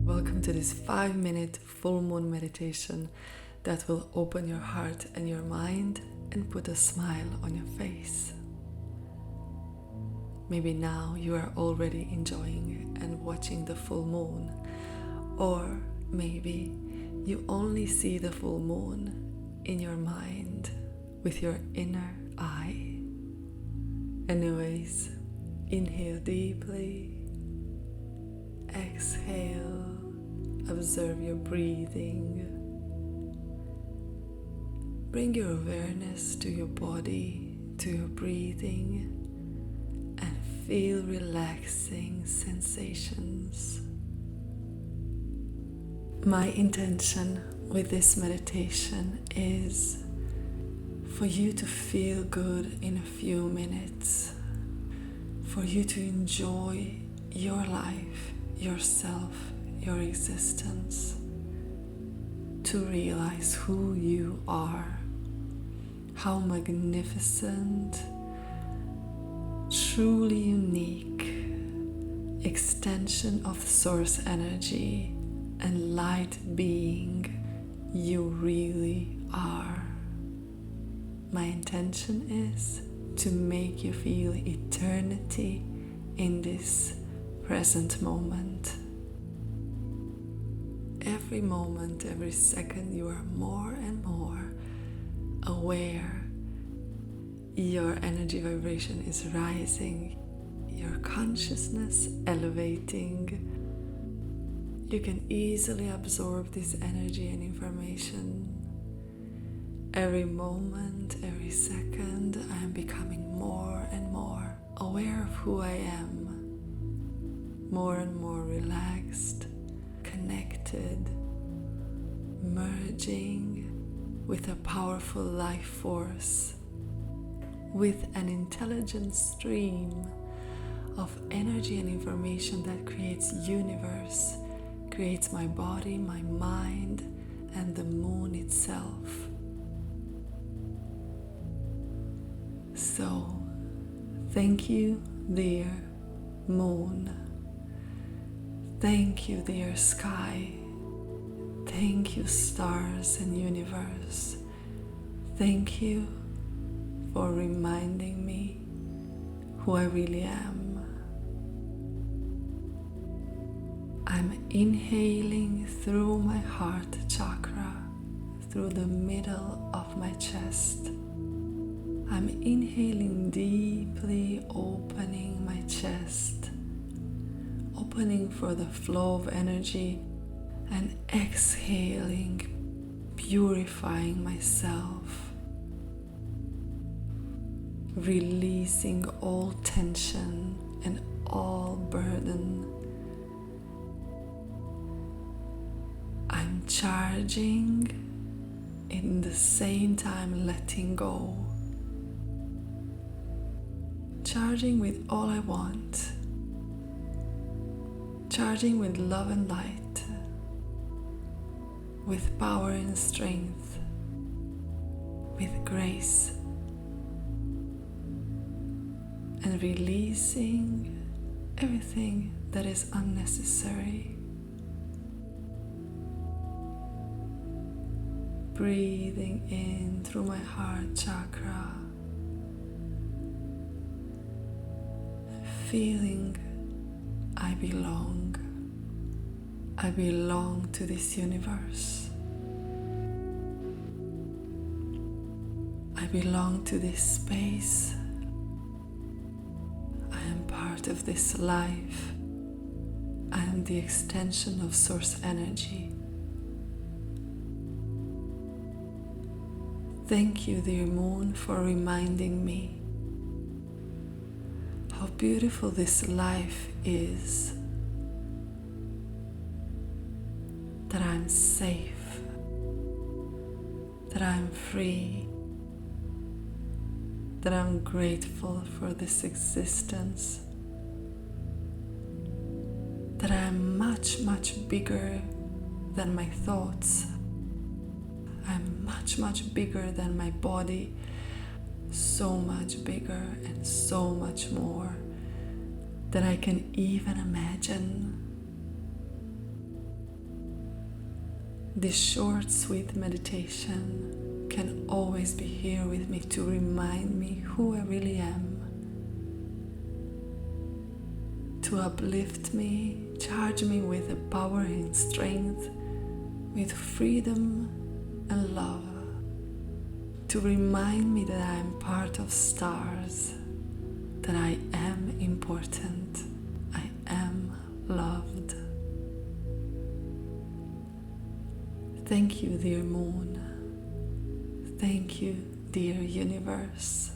Welcome to this 5-minute full moon meditation that will open your heart and your mind and put a smile on your face. Maybe now you are already enjoying and watching the full moon, or maybe you only see the full moon in your mind with your inner eye. Anyways, inhale deeply, exhale, observe your breathing. Bring your awareness to your body, to your breathing, and feel relaxing sensations. My intention with this meditation is for you to feel good in a few minutes, for you to enjoy your life, yourself, your existence, to realize who you are, how magnificent, truly unique extension of source energy and light being you really are. My intention is to make you feel eternity in this present moment. Every moment, every second, you are more and more aware. Your energy vibration is rising, your consciousness elevating. You can easily absorb this energy and information. Every moment, every second, I am becoming more and more aware of who I am, more and more relaxed, connected, merging with a powerful life force, with an intelligent stream of energy and information that creates universe, creates my body, my mind, and the moon itself. So, thank you, dear moon. Thank you, dear sky. Thank you, stars and universe. Thank you for reminding me who I really am. I'm inhaling through my heart chakra, through the middle of my chest. I'm inhaling deeply, opening my chest, opening for the flow of energy, and exhaling, purifying myself, releasing all tension and all burden. I'm charging, in the same time letting go. Charging with all I want, charging with love and light, with power and strength, with grace, and releasing everything that is unnecessary. Breathing in through my heart chakra, feeling I belong. I belong to this universe. I belong to this space. I am part of this life. I am the extension of source energy. Thank you, dear moon, for reminding me how beautiful this life is, that I'm safe, that I'm free, that I'm grateful for this existence, that I'm much, much bigger than my thoughts. I'm much, much bigger than my body, so much bigger and so much more than I can even imagine. This short, sweet meditation can always be here with me to remind me who I really am, to uplift me, charge me with the power and strength, with freedom and love, to remind me that I am part of stars, that I am important, I am loved. Thank you, dear moon. Thank you, dear universe.